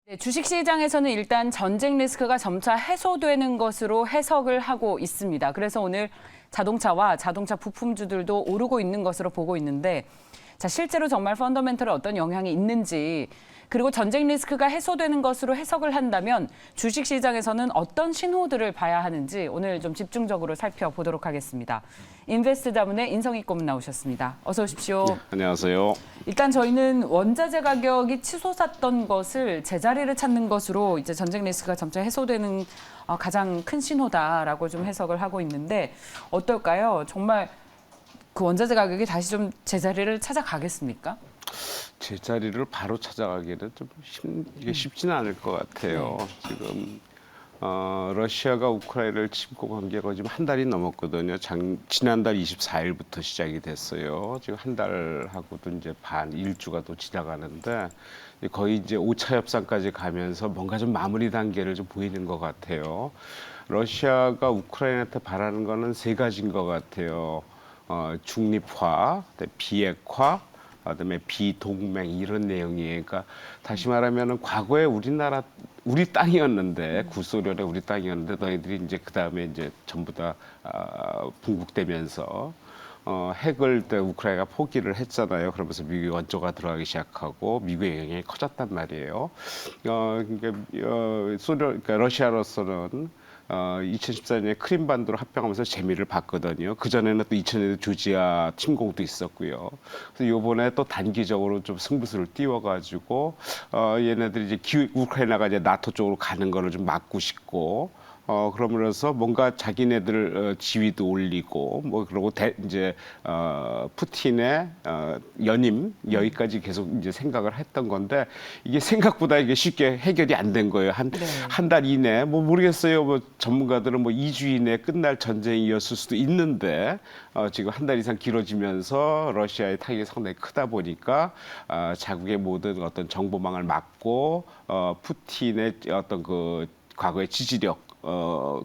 네, 주식시장에서는 일단 전쟁 리스크가 점차 해소되는 것으로 해석을 하고 있습니다. 그래서 오늘 자동차와 자동차 부품주들도 오르고 있는 것으로 보고 있는데, 자, 실제로 정말 펀더멘털에 어떤 영향이 있는지, 그리고 전쟁 리스크가 해소되는 것으로 해석을 한다면 주식시장에서는 어떤 신호들을 봐야 하는지 오늘 좀 집중적으로 살펴보도록 하겠습니다. 인베스트 자문의 인성익 고문 나오셨습니다. 어서 오십시오. 네, 안녕하세요. 일단 저희는 원자재 가격이 치솟았던 것을 제자리를 찾는 것으로 이제 전쟁 리스크가 점차 해소되는 가장 큰 신호다라고 좀 해석을 하고 있는데 어떨까요? 정말 그 원자재 가격이 다시 좀 제자리를 찾아가겠습니까? 제자리를 바로 찾아가기는 좀 이게 쉽지는 않을 것 같아요. 네. 지금 러시아가 우크라이나를 침공한 게 지금 한 달이 넘었거든요. 지난달 24일부터 시작이 됐어요. 지금 한 달하고도 이제 반 일주가 또 지나가는데 거의 이제 5차 협상까지 가면서 뭔가 좀 마무리 단계를 좀 보이는 것 같아요. 러시아가 우크라이나한테 바라는 거는 세 가지인 것 같아요. 중립화, 비핵화, 그다음에 비동맹 이런 내용이에요. 그러니까 다시 말하면은 과거에 우리 땅이었는데 구소련의 우리 땅이었는데 너희들이 이제 그다음에 이제 전부 다 분국되면서 핵을 우크라이나가 포기를 했잖아요. 그러면서 미국이 원조가 들어가기 시작하고 미국의 영향이 커졌단 말이에요. 그러니까 러시아로서는 2014년에 크림반도로 합병하면서 재미를 봤거든요. 그 전에는 또 2000년에 조지아 침공도 있었고요. 그래서 이번에 또 단기적으로 좀 승부수를 띄워가지고 얘네들이 이제 우크라이나가 이제 나토 쪽으로 가는 거를 좀 막고 싶고. 그러면서 뭔가 자기네들 지위도 올리고 뭐 그러고 이제 푸틴의 연임 여기까지 계속 이제 생각을 했던 건데 이게 생각보다 이게 쉽게 해결이 안 된 거예요. 한 달 이내 뭐 모르겠어요. 뭐 전문가들은 뭐 2주 이내 끝날 전쟁이었을 수도 있는데 지금 한 달 이상 길어지면서 러시아의 타격이 상당히 크다 보니까 자국의 모든 어떤 정보망을 막고 푸틴의 어떤 그 과거의 지지력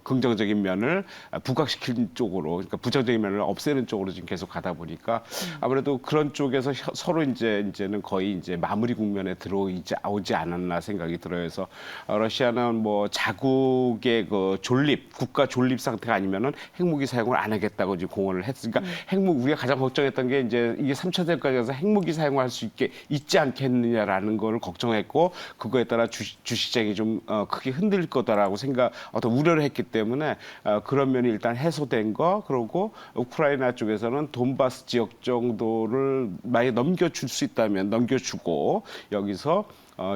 긍정적인 면을 부각시키는 쪽으로, 그러니까 부정적인 면을 없애는 쪽으로 지금 계속 가다 보니까 아무래도 그런 쪽에서 서로 이제는 거의 이제 마무리 국면에 오지 않았나 생각이 들어요. 그래서 러시아는 뭐 자국의 그 국가 존립 상태가 아니면은 핵무기 사용을 안 하겠다고 지금 공언을 했으니까 우리가 가장 걱정했던 게 이제 이게 3차 대전까지 가서 핵무기 사용할 수 있지 않겠느냐라는 걸 걱정했고 그거에 따라 주시장이 좀 크게 흔들릴 거다라고 어떤 우려를 했기 때문에 그런 면이 일단 해소된 거, 그리고 우크라이나 쪽에서는 돈바스 지역 정도를 만약에 넘겨줄 수 있다면 넘겨주고 여기서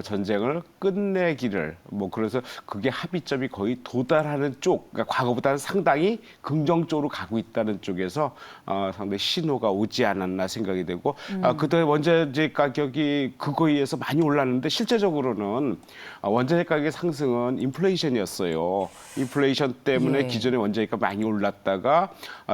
전쟁을 끝내기를 그래서 그게 합의점이 거의 도달하는 쪽, 그러니까 과거보다는 상당히 긍정적으로 가고 있다는 쪽에서 상당히 신호가 오지 않았나 생각이 되고 그동안 원자재 가격이 그거에 의해서 많이 올랐는데 실제적으로는 원자재 가격의 상승은 인플레이션이었어요. 인플레이션 때문에 기존의 원자재가 많이 올랐다가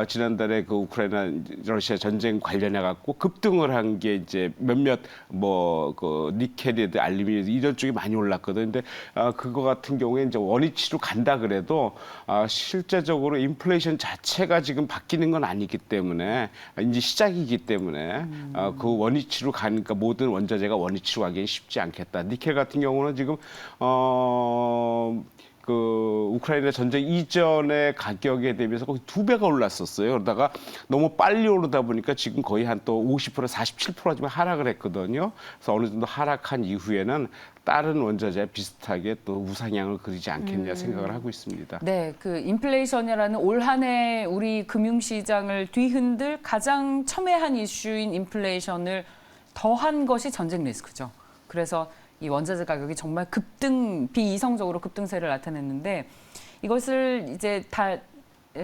지난달에 그 우크라이나 러시아 전쟁 관련해 갖고 급등을 한 게 이제 몇몇 그 니켈이든 알루미늄 이런 쪽이 많이 올랐거든요. 근데 그거 같은 경우에 이제 원위치로 간다 그래도 실제적으로 인플레이션 자체가 지금 바뀌는 건 아니기 때문에 이제 시작이기 때문에 그 원위치로 가니까 모든 원자재가 원위치로 가기엔 쉽지 않겠다. 니켈 같은 경우는 지금 그 우크라이나 전쟁 이전의 가격에 대비해서 거의 2배가 올랐었어요. 그러다가 너무 빨리 오르다 보니까 지금 거의 한 또 50%, 47% 지금 하락을 했거든요. 그래서 어느 정도 하락한 이후에는 다른 원자재 비슷하게 또 우상향을 그리지 않겠냐 생각을 하고 있습니다. 네, 그 인플레이션이라는 올 한 해 우리 금융시장을 뒤흔들 가장 첨예한 이슈인 인플레이션을 더한 것이 전쟁 리스크죠. 그래서 이 원자재 가격이 정말 비이성적으로 급등세를 나타냈는데 이것을 이제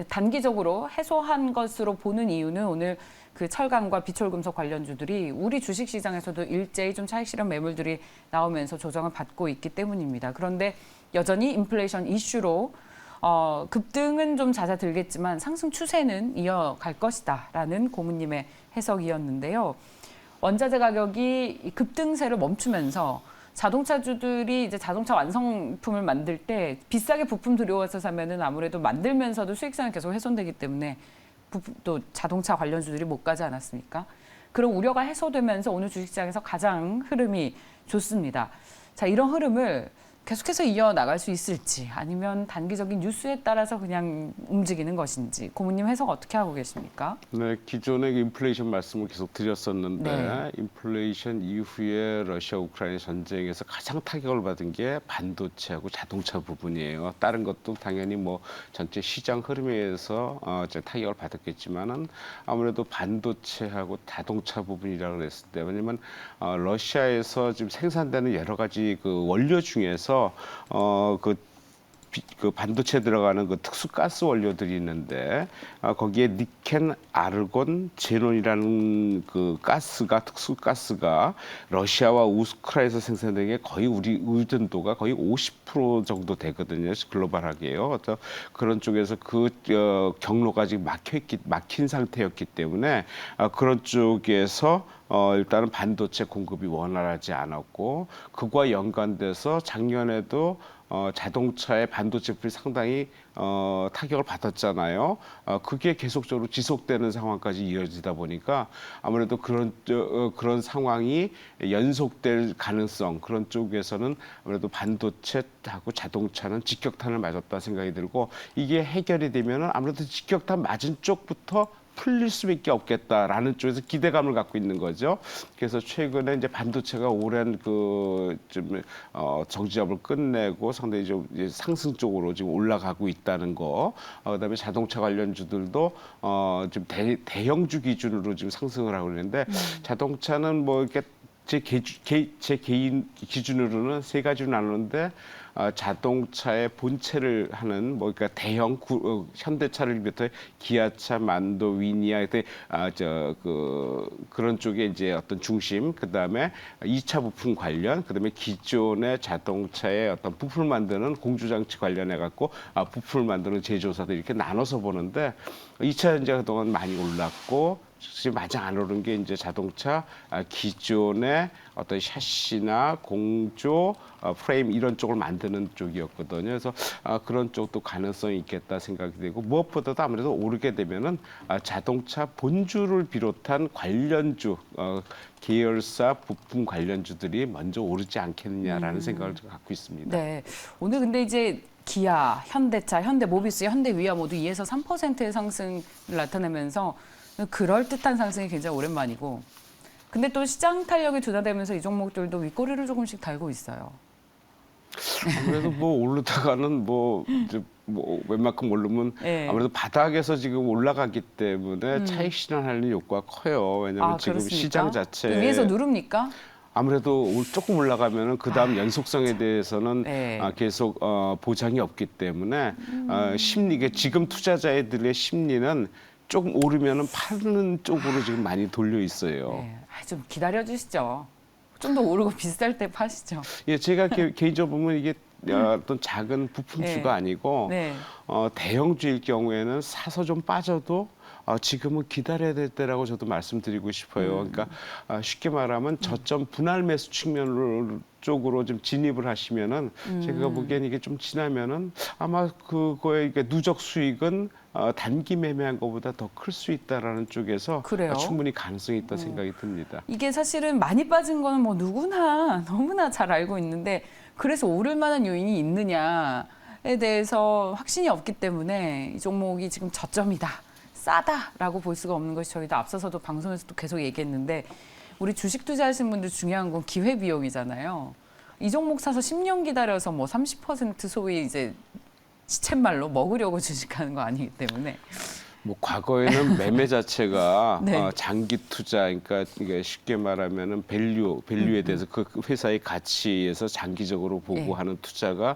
단기적으로 해소한 것으로 보는 이유는 오늘 그 철강과 비철금속 관련주들이 우리 주식시장에서도 일제히 좀 차익 실현 매물들이 나오면서 조정을 받고 있기 때문입니다. 그런데 여전히 인플레이션 이슈로 급등은 좀 잦아들겠지만 상승 추세는 이어갈 것이다라는 고문님의 해석이었는데요. 원자재 가격이 급등세를 멈추면서 자동차주들이 이제 자동차 완성품을 만들 때 비싸게 부품 들여와서 사면은 아무래도 만들면서도 수익성이 계속 훼손되기 때문에 또 자동차 관련주들이 못 가지 않았습니까? 그런 우려가 해소되면서 오늘 주식시장에서 가장 흐름이 좋습니다. 자, 이런 흐름을 계속해서 이어나갈 수 있을지 아니면 단기적인 뉴스에 따라서 그냥 움직이는 것인지 고모님 해석 어떻게 하고 계십니까? 네, 기존의 인플레이션 말씀을 계속 드렸었는데 네. 인플레이션 이후에 러시아 우크라이나 전쟁에서 가장 타격을 받은 게 반도체하고 자동차 부분이에요. 다른 것도 당연히 뭐 전체 시장 흐름에 의해서 타격을 받았겠지만은 아무래도 반도체하고 자동차 부분이라고 그랬을 때 왜냐면 러시아에서 지금 생산되는 여러 가지 그 원료 중에서 그 반도체 들어가는 그 특수 가스 원료들이 있는데 거기에 니켈, 아르곤, 제논이라는 그 가스가 특수 가스가 러시아와 우크라이나에서 생산되는 게 거의 우리 의존도가 거의 50% 정도 되거든요. 글로벌하게요. 그래서 그런 쪽에서 그 경로가 지금 막힌 상태였기 때문에 그런 쪽에서 일단은 반도체 공급이 원활하지 않았고 그와 연관돼서 작년에도 자동차의 반도체 부분이 상당히 타격을 받았잖아요. 그게 계속적으로 지속되는 상황까지 이어지다 보니까 아무래도 그런 상황이 연속될 가능성 그런 쪽에서는 아무래도 반도체하고 자동차는 직격탄을 맞았다 생각이 들고 이게 해결이 되면은 아무래도 직격탄 맞은 쪽부터 풀릴 수밖에 없겠다라는 쪽에서 기대감을 갖고 있는 거죠. 그래서 최근에 이제 반도체가 오랜 그좀 정지압을 끝내고 상당히 좀 이제 상승 쪽으로 지금 올라가고 있다는 거. 그다음에 자동차 관련주들도 지금 대형주 기준으로 지금 상승을 하고 있는데 자동차는 뭐 이렇게 제 개인 기준으로는 세 가지로 나누는데 자동차의 본체를 하는 뭐 그러니까 대형 현대차를 비롯해 기아차, 만도, 위니아 그런 쪽에 이제 어떤 중심 그다음에 2차 부품 관련 그다음에 기존의 자동차의 어떤 부품을 만드는 공조장치 관련해 갖고 부품을 만드는 제조사들 이렇게 나눠서 보는데 2차 전지가 그동안 많이 올랐고 지금 마냥 안 오른 게 이제 자동차 기존의 어떤 샤시나 공조, 프레임 이런 쪽을 만드는 쪽이었거든요. 그래서 그런 쪽도 가능성이 있겠다 생각이 되고 무엇보다도 아무래도 오르게 되면은 자동차 본주를 비롯한 관련주 계열사 부품 관련주들이 먼저 오르지 않겠느냐라는 생각을 갖고 있습니다. 네. 오늘 근데 이제 기아, 현대차, 현대모비스, 현대위아 모두 2에서 3%의 상승을 나타내면서 그럴듯한 상승이 굉장히 오랜만이고 근데 또 시장 탄력이 둔화되면서 이 종목들도 윗꼬리를 조금씩 달고 있어요. 아무래도 뭐 오르다가는 뭐 웬만큼 오르면 네. 아무래도 바닥에서 지금 올라가기 때문에 차익 실현하는 효과가 커요. 왜냐하면 지금 그렇습니까? 시장 자체 위에서 누릅니까? 아무래도 조금 올라가면은 그 다음 연속성에 대해서는 네. 계속 보장이 없기 때문에 심리가 지금 투자자들의 심리는 조금 오르면은 파는 쪽으로 지금 많이 돌려 있어요. 네. 좀 기다려 주시죠. 좀 더 오르고 비쌀 때 파시죠. 예, 제가 개인적으로 보면 이게 어떤 작은 부품주가 네. 아니고 네. 대형주일 경우에는 사서 좀 빠져도 지금은 기다려야 될 때라고 저도 말씀드리고 싶어요. 그러니까 쉽게 말하면 저점 분할 매수 측면으로 쪽으로 좀 진입을 하시면은 제가 보기엔 이게 좀 지나면은 아마 그거의 누적 수익은 단기 매매한 것보다 더 클 수 있다라는 쪽에서 그래요? 충분히 가능성이 있다 생각이 듭니다. 이게 사실은 많이 빠진 거는 뭐 누구나 너무나 잘 알고 있는데 그래서 오를 만한 요인이 있느냐에 대해서 확신이 없기 때문에 이 종목이 지금 저점이다. 싸다라고 볼 수가 없는 것이 저희도 앞서서도 방송에서도 계속 얘기했는데 우리 주식 투자하시는 분들 중요한 건 기회 비용이잖아요. 이 종목 사서 10년 기다려서 뭐 30% 소위 이제 시쳇말로 먹으려고 주식하는 거 아니기 때문에 뭐 과거에는 매매 자체가 네. 장기 투자, 그러니까 이게 쉽게 말하면은 밸류에 대해서 그 회사의 가치에서 장기적으로 보고 네. 하는 투자가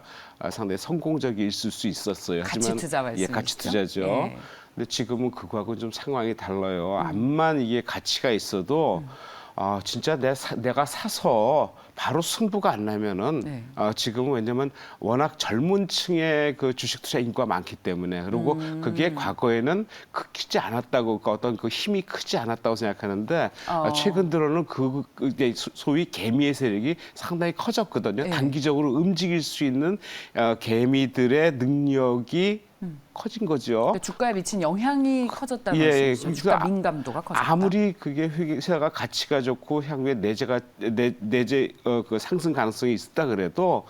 상당히 성공적일 수 있었어요. 가치 투자 말씀이시죠? 가치 투자죠. 예. 근데 지금은 그거하고는 좀 상황이 달라요. 암만 이게 가치가 있어도 진짜 내가 사서 바로 승부가 안 나면은 네. 지금은 왜냐면 워낙 젊은 층의 그 주식 투자 인구가 많기 때문에 그리고 그게 과거에는 크지 않았다고 어떤 그 힘이 크지 않았다고 생각하는데 최근 들어는 그게 소위 개미의 세력이 상당히 커졌거든요. 네. 단기적으로 움직일 수 있는 개미들의 능력이 커진 거죠. 그러니까 주가에 미친 영향이 커졌다는 예, 말씀이시죠. 주가 그러니까 민감도가 커졌다. 아무리 그게 회사가 가치가 좋고 향후에 내재 그 상승 가능성이 있다 그래도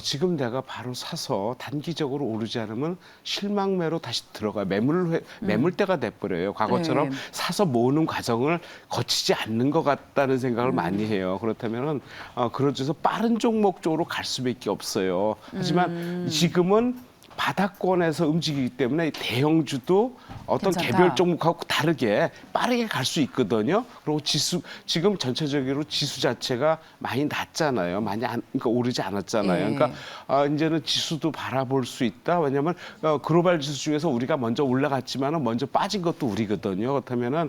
지금 내가 바로 사서 단기적으로 오르지 않으면 실망매로 다시 들어가 매물대가 돼버려요. 과거처럼 네. 사서 모으는 과정을 거치지 않는 것 같다는 생각을 많이 해요. 그렇다면은 그러져서 빠른 종목 쪽으로 갈 수밖에 없어요. 하지만 지금은 바닥권에서 움직이기 때문에 대형주도 어떤 괜찮다. 개별 종목하고 다르게 빠르게 갈 수 있거든요. 그리고 지금 전체적으로 지수 자체가 많이 낮잖아요. 그러니까 오르지 않았잖아요. 예. 그러니까 이제는 지수도 바라볼 수 있다. 왜냐하면 글로벌 지수 중에서 우리가 먼저 올라갔지만은 먼저 빠진 것도 우리거든요. 그렇다면은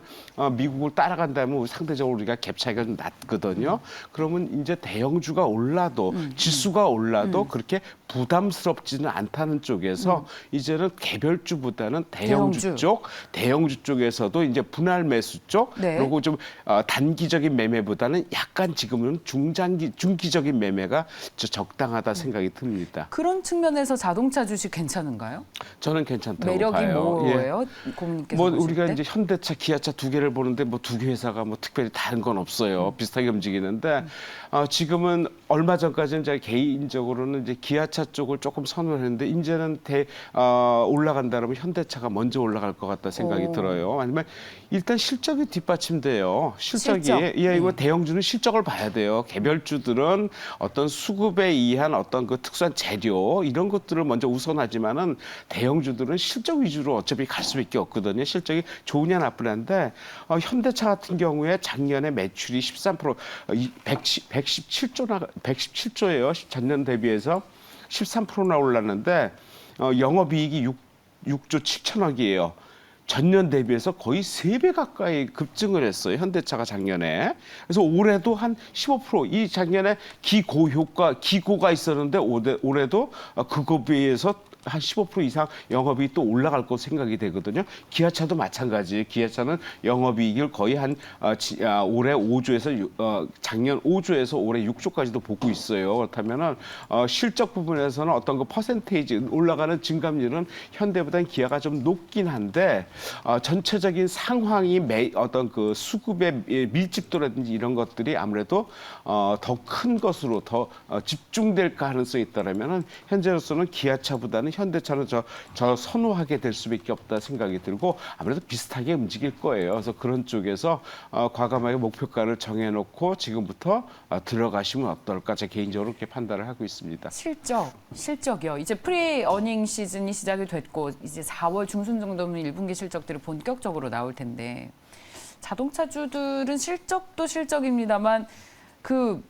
미국을 따라간다면 상대적으로 우리가 갭 차이가 좀 낮거든요. 그러면 이제 대형주가 올라도 지수가 올라도 그렇게 부담스럽지는 않다는 쪽에서 이제는 개별주보다는 대형주 쪽에서도 이제 분할 매수 쪽 네. 그리고 좀 단기적인 매매보다는 약간 지금은 중기적인 매매가 적당하다 생각이 듭니다. 그런 측면에서 자동차 주식 괜찮은가요? 저는 괜찮다고 매력이 봐요. 예. 뭐예요? 고객님께서 뭐 보실 우리가 때? 이제 현대차, 기아차 두 개를 보는데 뭐 두 개 회사가 뭐 특별히 다른 건 없어요. 비슷하게 움직이는데 지금은 얼마 전까지는 제가 개인적으로는 이제 기아차 쪽을 조금 선호했는데 이제는 올라간다면 현대차가 먼저 올라갈 것 같다 생각이 들어요. 아니면 일단 실적이 뒷받침돼요. 실적이 이거 대형주는 실적을 봐야 돼요. 개별주들은 어떤 수급에 의한 어떤 그 특수한 재료 이런 것들을 먼저 우선하지만은 대형주들은 실적 위주로 어차피 갈 수밖에 없거든요. 실적이 좋으냐 나쁘냐인데 현대차 같은 경우에 작년에 매출이 13% 117조예요. 전년 대비해서 13%나 올랐는데 영업이익이 6조 7천억이에요. 전년 대비해서 거의 3배 가까이 급증을 했어요. 현대차가 작년에. 그래서 올해도 한 15%이 작년에 기고가 있었는데 올해도 그거에 비해서 한 15% 이상 영업이익이 또 올라갈 거 생각이 되거든요. 기아차도 마찬가지. 기아차는 영업이익을 거의 한 올해 5조에서 작년 5조에서 올해 6조까지도 보고 있어요. 그렇다면은 실적 부분에서는 어떤 그 퍼센테이지 올라가는 증감률은 현대보다는 기아가 좀 높긴 한데 전체적인 상황이 어떤 그 수급의 밀집도라든지 이런 것들이 아무래도 더 큰 것으로 더 집중될 가능성이 있다라면은 현재로서는 기아차보다는 현대차는 저 선호하게 될 수밖에 없다 생각이 들고 아무래도 비슷하게 움직일 거예요. 그래서 그런 쪽에서 과감하게 목표가를 정해놓고 지금부터 들어가시면 어떨까 제 개인적으로 그렇게 판단을 하고 있습니다. 실적이요. 이제 프리 어닝 시즌이 시작이 됐고 이제 4월 중순 정도면 1분기 실적들이 본격적으로 나올 텐데 자동차주들은 실적도 실적입니다만 그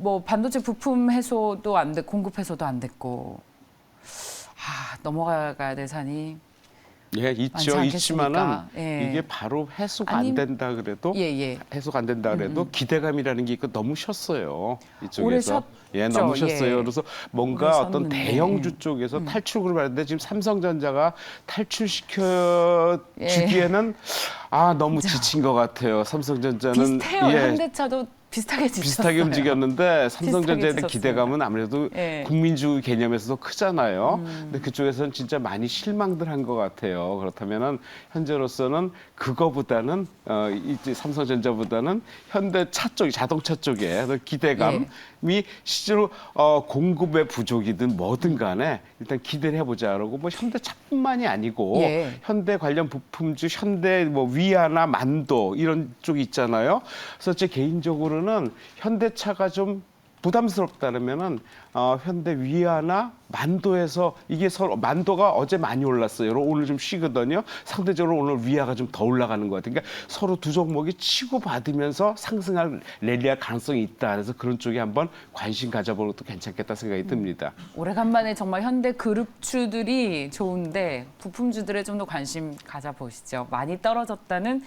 뭐 반도체 부품 해소도 안 됐고 공급 해소도 안 됐고 넘어가야 될 산이 예, 많지 있지만은 않겠습니까? 이게 바로 해소가 안 된다 그래도 해소가 안 된다 그래도 기대감이라는 게 있고 너무 쉬었어요. 이쪽에서. 너무 쉬었어요. 그래서 뭔가 어떤 대형주 쪽에서 탈출구를 봤는데 지금 삼성전자가 탈출시켜 주기에는 너무 지친 것 같아요. 삼성전자는 비슷해요. 현대차도 비슷하게 움직였는데 삼성전자에 대한 기대감은 아무래도 국민주 개념에서도 크잖아요. 근데 그쪽에서는 진짜 많이 실망들 한 것 같아요. 그렇다면은 현재로서는 그거보다는 이제 삼성전자보다는 현대차 쪽, 자동차 쪽에 기대감이 실제로 공급의 부족이든 뭐든 간에 일단 기대를 해보자 그러고 뭐 현대차뿐만이 아니고 현대 관련 부품주, 현대 뭐 위아나 만도 이런 쪽이 있잖아요. 그래서 제 개인적으로는 현대차가 좀 부담스럽다면은 현대 위아나 만도에서 이게 서로 만도가 어제 많이 올랐어요. 오늘 좀 쉬거든요. 상대적으로 오늘 위아가 좀 더 올라가는 것 같아요. 그러니까 서로 두 종목이 치고 받으면서 상승할 랠리할 가능성이 있다. 그래서 그런 쪽에 한번 관심 가져보는 것도 괜찮겠다 생각이 듭니다. 오래간만에 정말 현대 그룹주들이 좋은데 부품주들에 좀 더 관심 가져보시죠. 많이 떨어졌다는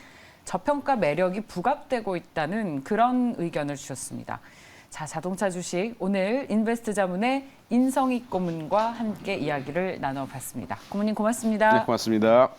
저평가 매력이 부각되고 있다는 그런 의견을 주셨습니다. 자, 자동차 주식 오늘 인베스트 자문의 인성익 고문과 함께 이야기를 나눠봤습니다. 고문님 고맙습니다. 네, 고맙습니다.